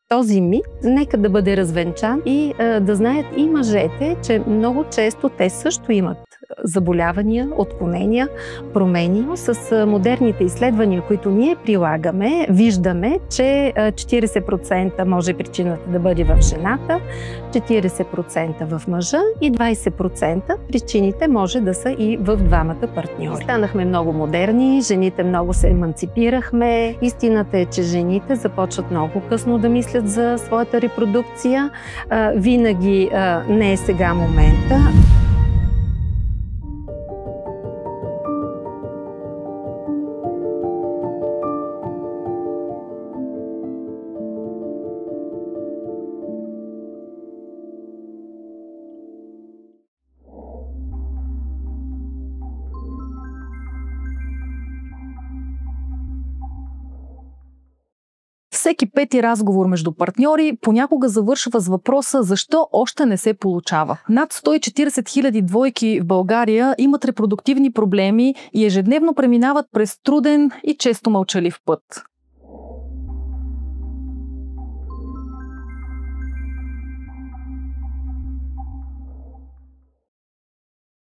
този мит нека да бъде развенчан и да знаят и мъжете, че много често те също имат заболявания, отклонения, промени. С модерните изследвания, които ние прилагаме, виждаме, че 40% може причината да бъде в жената, 40% в мъжа и 20% причините може да са и в двамата партньори. Станахме много модерни, жените много се еманципирахме. Истината е, че жените започват много късно да мислят за своята репродукция. Винаги не е сега момента. Всеки пети разговор между партньори понякога завършва с въпроса защо още не се получава. Над 140 хиляди двойки в България имат репродуктивни проблеми и ежедневно преминават през труден и често мълчалив път.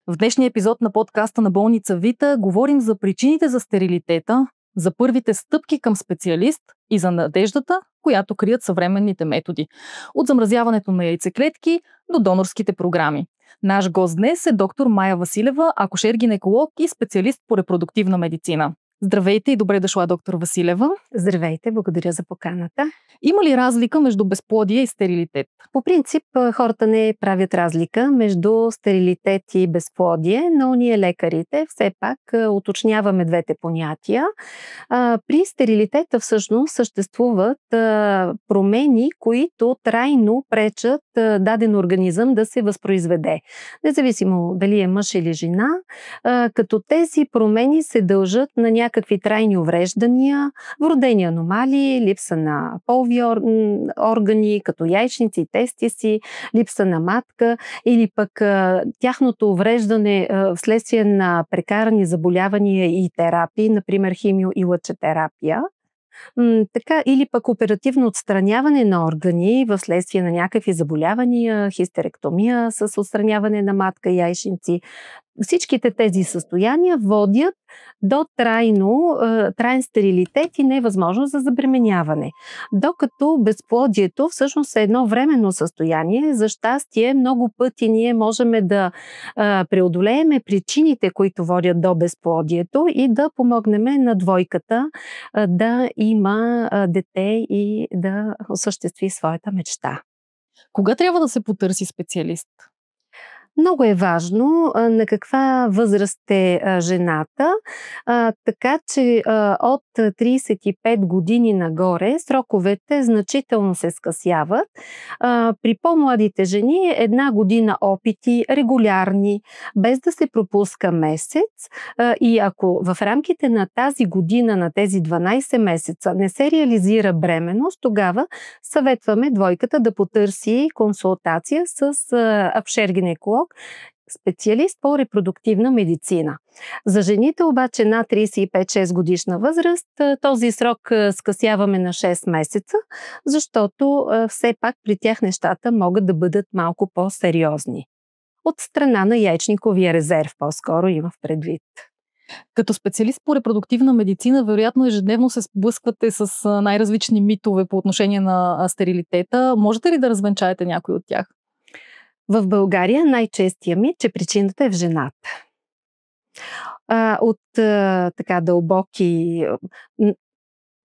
В днешния епизод на подкаста на болница Вита говорим за причините за стерилитета, за първите стъпки към специалист и за надеждата, която крият съвременните методи. От замразяването на яйцеклетки до донорските програми. Наш гост днес е доктор Мая Василева, акушер-гинеколог и специалист по репродуктивна медицина. Здравейте и добре дошла, доктор Василева. Здравейте, благодаря за поканата. Има ли разлика между безплодие и стерилитет? По принцип, хората не правят разлика между стерилитет и безплодие, но ние лекарите все пак уточняваме двете понятия. При стерилитета всъщност съществуват промени, които трайно пречат даден организъм да се възпроизведе. Независимо дали е мъж или жена, като тези промени се дължат на някакви трайни увреждания, вродени аномалии, липса на полови органи, като яйчници, тестиси, липса на матка или пък тяхното увреждане вследствие на прекарани заболявания и терапии, например химио- и лъчетерапия. Така, или пък оперативно отстраняване на органи в следствие на някакви заболявания, хистеректомия с отстраняване на матка и яйчници. Всичките тези състояния водят до траен стерилитет и невъзможност за забременяване. Докато безплодието всъщност е едно временно състояние. За щастие, много пъти ние можем да преодолеем причините, които водят до безплодието и да помогнем на двойката да има дете и да осъществи своята мечта. Кога трябва да се потърси специалист? Много е важно на каква възраст е жената, така че от 35 години нагоре сроковете значително се скъсяват. При по-младите жени 1 година опити, регулярни, без да се пропуска месец, и ако в рамките на тази година, на тези 12 месеца не се реализира бременност, тогава съветваме двойката да потърси консултация с акушер-гинеколог, специалист по репродуктивна медицина. За жените обаче над 35-6 годишна възраст този срок скъсяваме на 6 месеца, защото все пак при тях нещата могат да бъдат малко по-сериозни. От страна на яйчниковия резерв по-скоро имам предвид. Като специалист по репродуктивна медицина, вероятно ежедневно се сблъсквате с най-различни митове по отношение на стерилитета. Можете ли да развенчаете някой от тях? В България най-честия мит, че причината е в жената. От така дълбоки,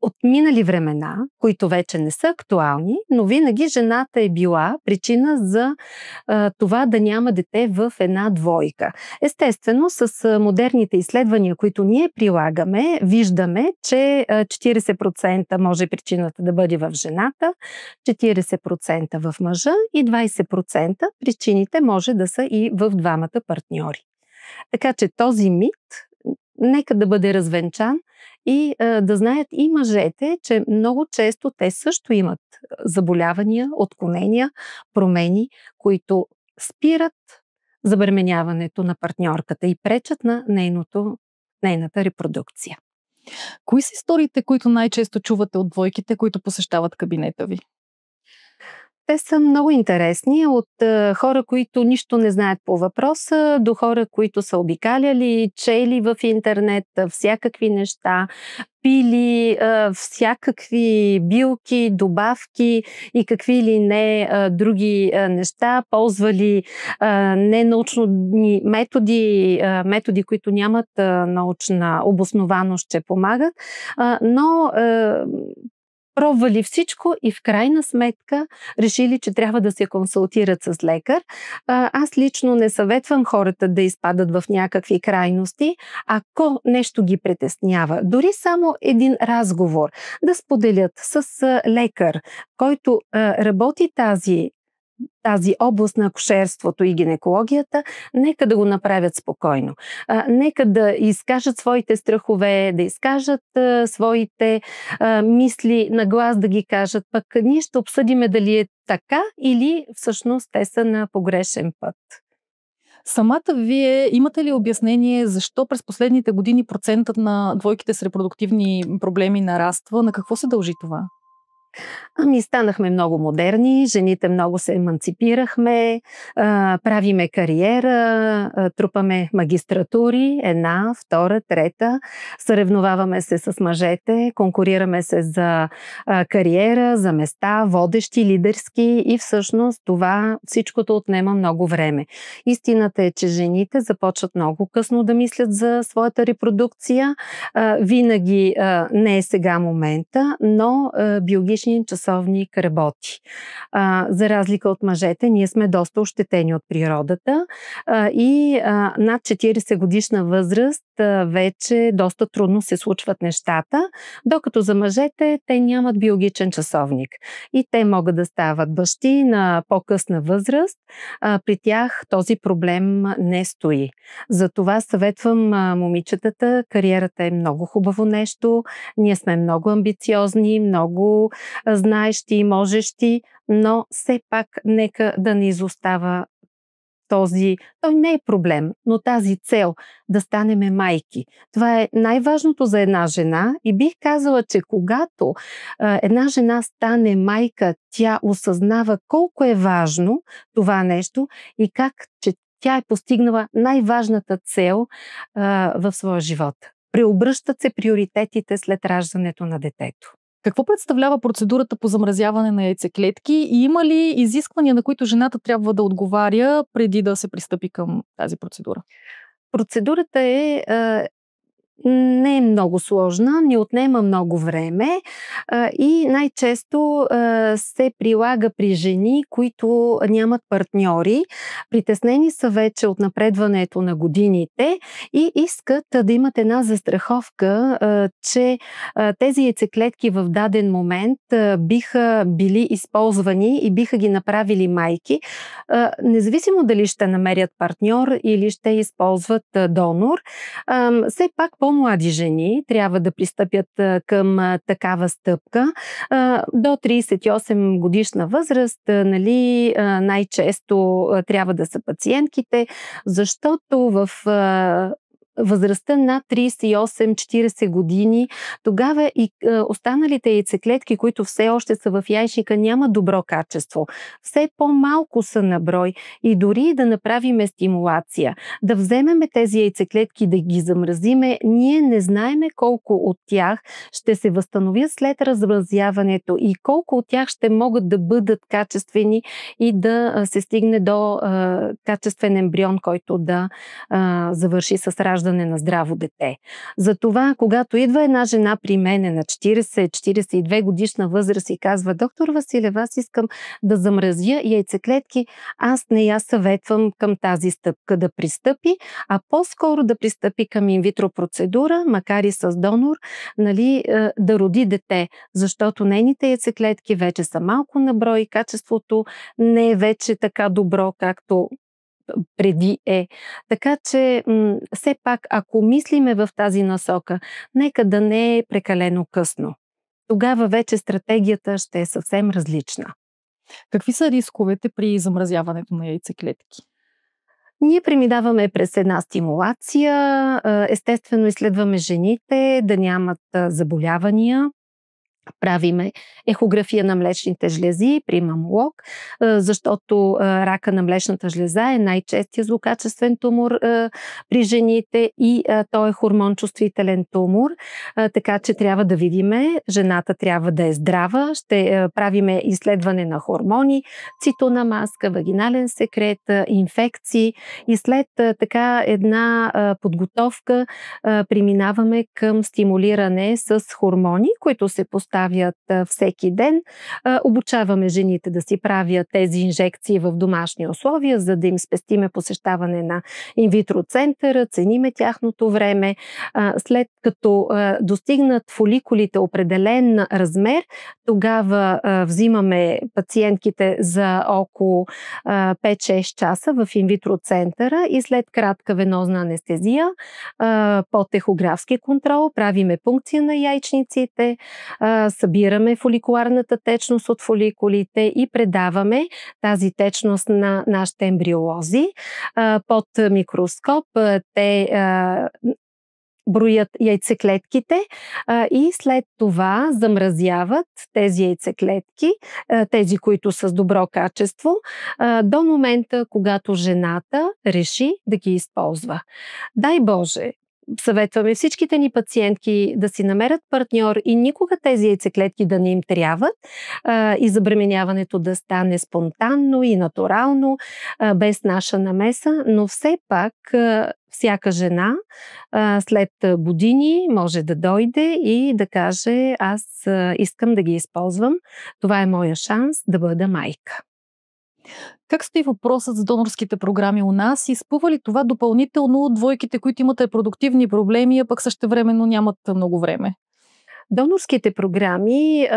от минали времена, които вече не са актуални, но винаги жената е била причина за това да няма дете в една двойка. Естествено, с модерните изследвания, които ние прилагаме, виждаме, че 40% може причината да бъде в жената, 40% в мъжа и 20% причините може да са и в двамата партньори. Така че този мит нека да бъде развенчан и да знаят и мъжете, че много често те също имат заболявания, отклонения, промени, които спират забременяването на партньорката и пречат на нейната репродукция. Кои са историите, които най-често чувате от двойките, които посещават кабинета ви? те са много интересни. От хора, които нищо не знаят по въпроса, до хора, които са обикаляли, чели в интернет всякакви неща, пили всякакви билки, добавки и какви ли не други неща, ползвали ненаучни методи, които нямат научна обоснованост, че помагат, но пробвали всичко и в крайна сметка решили, че трябва да се консултират с лекар. Аз лично не съветвам хората да изпадат в някакви крайности, ако нещо ги притеснява. Дори само един разговор да споделят с лекар, който работи тази област на акушерството и гинекологията, нека да го направят спокойно. Нека да изкажат своите страхове, да изкажат своите мисли на глас, да ги кажат. Пък ние ще обсъдиме дали е така или всъщност те са на погрешен път. Самата вие имате ли обяснение защо през последните години процентът на двойките с репродуктивни проблеми нараства? На какво се дължи това? Станахме много модерни, жените много се еманципирахме, правиме кариера, трупаме магистратури, 1, 2, 3, съревноваваме се с мъжете, конкурираме се за кариера, за места, водещи, лидерски и всъщност това всичкото отнема много време. Истината е, че жените започват много късно да мислят за своята репродукция. Винаги не е сега момента, но биологичният часовник работи. За разлика от мъжете, ние сме доста ощетени от природата и над 40 годишна възраст вече доста трудно се случват нещата, докато за мъжете те нямат биологичен часовник. И те могат да стават бащи на по-късна възраст. При тях този проблем не стои. Затова съветвам момичетата, кариерата е много хубаво нещо, ние сме много амбициозни, много знаещи и можещи, но все пак нека да не изостава той не е проблем, но тази цел да станем майки. Това е най-важното за една жена и бих казала, че когато една жена стане майка, тя осъзнава колко е важно това нещо и как че тя е постигнала най-важната цел в своя живот. Преобръщат се приоритетите след раждането на детето. Какво представлява процедурата по замразяване на яйцеклетки и има ли изисквания, на които жената трябва да отговаря преди да се пристъпи към тази процедура? Процедурата не е много сложна, не отнема много време и най-често се прилага при жени, които нямат партньори, притеснени са вече от напредването на годините и искат да имат една застраховка, че тези яйцеклетки в даден момент биха били използвани и биха ги направили майки, независимо дали ще намерят партньор или ще използват донор. Все пак по-млади жени трябва да пристъпят към такава стъпка. До 38 годишна възраст, най-често трябва да са пациентките, защото в възрастта над 38-40 години, тогава и останалите яйцеклетки, които все още са в яйчника, няма добро качество. Все по-малко са на брой и дори да направим стимулация, да вземеме тези яйцеклетки, да ги замразиме, ние не знаеме колко от тях ще се възстановят след размразяването и колко от тях ще могат да бъдат качествени и да се стигне до качествен ембрион, който да завърши с раждане на здраво дете. Затова, когато идва една жена при мене на 40-42 годишна възраст и казва: доктор Василева, аз искам да замразя яйцеклетки, аз не я съветвам към тази стъпка да пристъпи, а по-скоро да пристъпи към инвитро процедура, макар и с донор, да роди дете, защото нейните яйцеклетки вече са малко на брой, качеството не е вече така добро, както преди е. Така че все пак, ако мислиме в тази насока, нека да не е прекалено късно. Тогава вече стратегията ще е съвсем различна. Какви са рисковете при замразяването на яйцеклетки? Ние преминаваме през една стимулация, естествено изследваме жените да нямат заболявания, Правиме ехография на млечните жлези при мамолог, защото рака на млечната жлеза е най-честия злокачествен тумор при жените и той е хормон-чувствителен тумор, така че трябва да видиме, жената трябва да е здрава, ще правиме изследване на хормони, цитона маска, вагинален секрет, инфекции и след така една подготовка преминаваме към стимулиране с хормони, които се поставят всеки ден. Обучаваме жените да си правят тези инжекции в домашни условия, за да им спестиме посещаване на инвитро центъра, цениме тяхното време. След като достигнат фоликулите определен размер, тогава взимаме пациентките за около 5-6 часа в инвитро центъра и след кратка венозна анестезия под ехографски контрол правиме пункция на яйчниците, събираме фоликуларната течност от фоликулите и предаваме тази течност на нашите ембриолози. Под микроскоп те броят яйцеклетките и след това замразяват тези яйцеклетки, тези, които са с добро качество, до момента, когато жената реши да ги използва. Дай Боже, съветваме всичките ни пациентки да си намерят партньор и никога тези яйцеклетки да не им трябват и забременяването да стане спонтанно и натурално, без наша намеса, но все пак всяка жена след години може да дойде и да каже: аз искам да ги използвам, това е моя шанс да бъда майка. Как стои въпросът с донорските програми у нас? Изпъва ли това допълнително двойките, които имат репродуктивни проблеми, а пък същевременно нямат много време? Донорските програми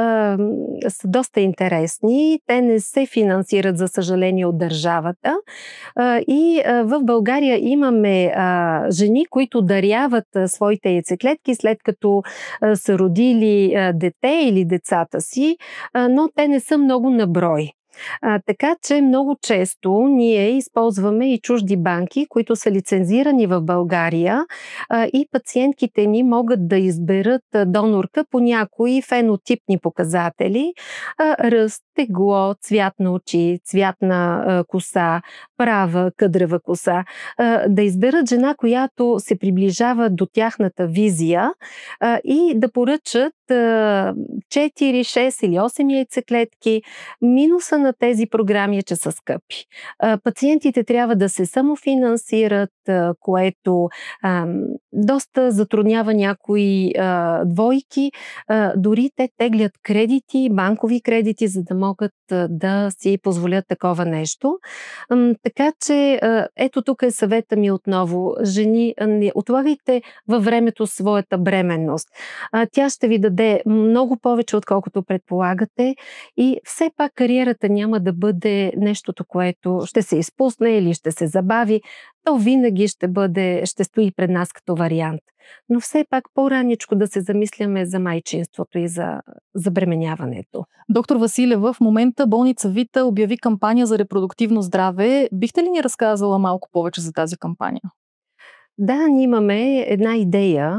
са доста интересни. Те не се финансират, за съжаление, от държавата. И в България имаме жени, които даряват своите яйцеклетки, след като са родили дете или децата си, но те не са много на брой. Така че много често ние използваме и чужди банки, които са лицензирани в България и пациентките ни могат да изберат донорка по някои фенотипни показатели: ръст, тегло, цвят на очи, цвят на коса, права къдрава коса. Да изберат жена, която се приближава до тяхната визия и да поръчат 4, 6 или 8 яйцеклетки. Минуса на тези програми е, че са скъпи. Пациентите трябва да се самофинансират, което доста затруднява някои двойки. Дори те теглят кредити, банкови кредити, за да могат да си позволят такова нещо. Така че ето тук е съвета ми отново. Жени, не отлагайте във времето своята бременност. Тя ще ви даде много повече, отколкото предполагате, и все пак кариерата няма да бъде нещото, което ще се изпусне или ще се забави. То винаги ще стои пред нас като вариант. Но все пак по-раничко да се замисляме за майчинството и за забременяването. Доктор Василева, в момента болница Вита обяви кампания за репродуктивно здраве. Бихте ли ни разказала малко повече за тази кампания? Да, ние имаме една идея,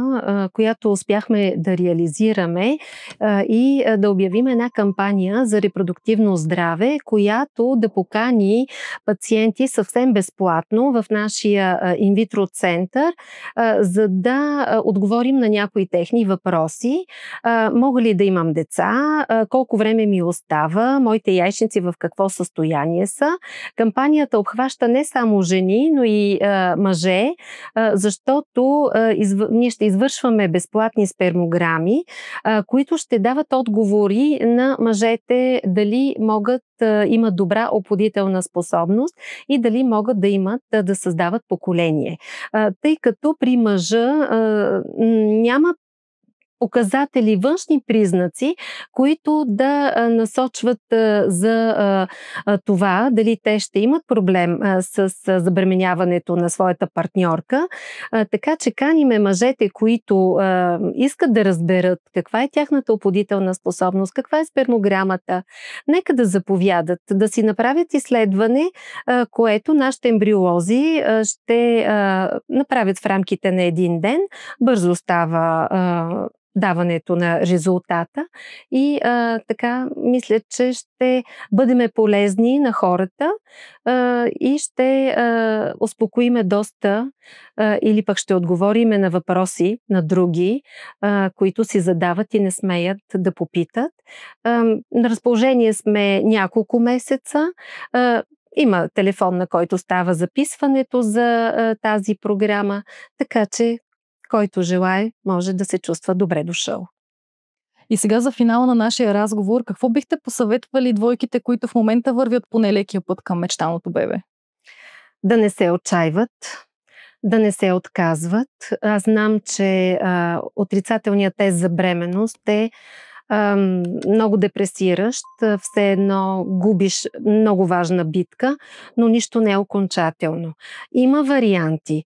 която успяхме да реализираме и да обявим една кампания за репродуктивно здраве, която да покани пациенти съвсем безплатно в нашия инвитро център, за да отговорим на някои техни въпроси. Мога ли да имам деца? Колко време ми остава? Моите яйчници в какво състояние са? Кампанията обхваща не само жени, но и мъже, защото ние ще извършваме безплатни спермограми, които ще дават отговори на мъжете дали могат имат добра оплодителна способност и дали могат да създават поколение. Тъй като при мъжа няма показатели, външни признаци, които да насочват за това дали те ще имат проблем с забременяването на своята партньорка. Така че каниме мъжете, които искат да разберат каква е тяхната оплодителна способност, каква е спермограмата, нека да заповядат, да си направят изследване, което нашите ембриолози ще направят в рамките на един ден. Бързо става даването на резултата и така мисля, че ще бъдем полезни на хората и ще успокоиме доста или пък ще отговориме на въпроси на други, които си задават и не смеят да попитат. На разположение сме няколко месеца. Има телефон, на който става записването за тази програма, така че който желае, може да се чувства добре дошъл. И сега за финала на нашия разговор, какво бихте посъветвали двойките, които в момента вървят по нелекия път към мечтаното бебе? Да не се отчаиват, да не се отказват. Аз знам, че отрицателният тест за бременност е много депресиращ, все едно губиш много важна битка, но нищо не е окончателно. Има варианти.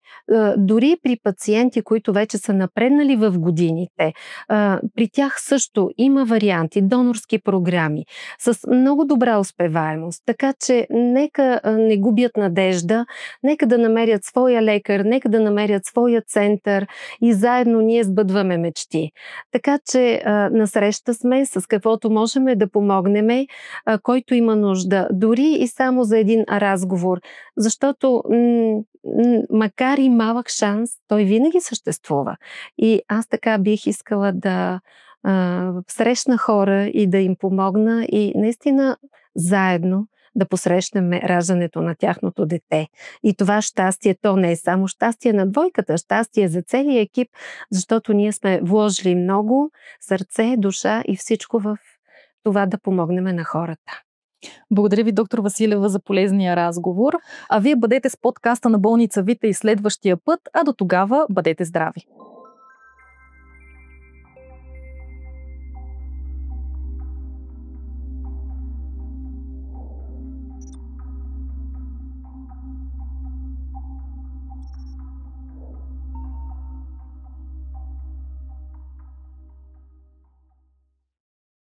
Дори при пациенти, които вече са напреднали в годините, при тях също има варианти, донорски програми с много добра успеваемост. Така че нека не губят надежда, нека да намерят своя лекар, нека да намерят своя център и заедно ние сбъдваме мечти. Така че насреща сме с каквото можем да помогнем, който има нужда, дори и само за един разговор, защото макар и малък шанс, той винаги съществува. И аз така бих искала да срещна хора и да им помогна и наистина заедно да посрещнем раждането на тяхното дете. И това щастие, то не е само щастие на двойката, щастие за целия екип, защото ние сме вложили много сърце, душа и всичко в това да помогнем на хората. Благодаря ви, доктор Василева, за полезния разговор. А вие бъдете с подкаста на болница Вита и следващия път, а до тогава бъдете здрави!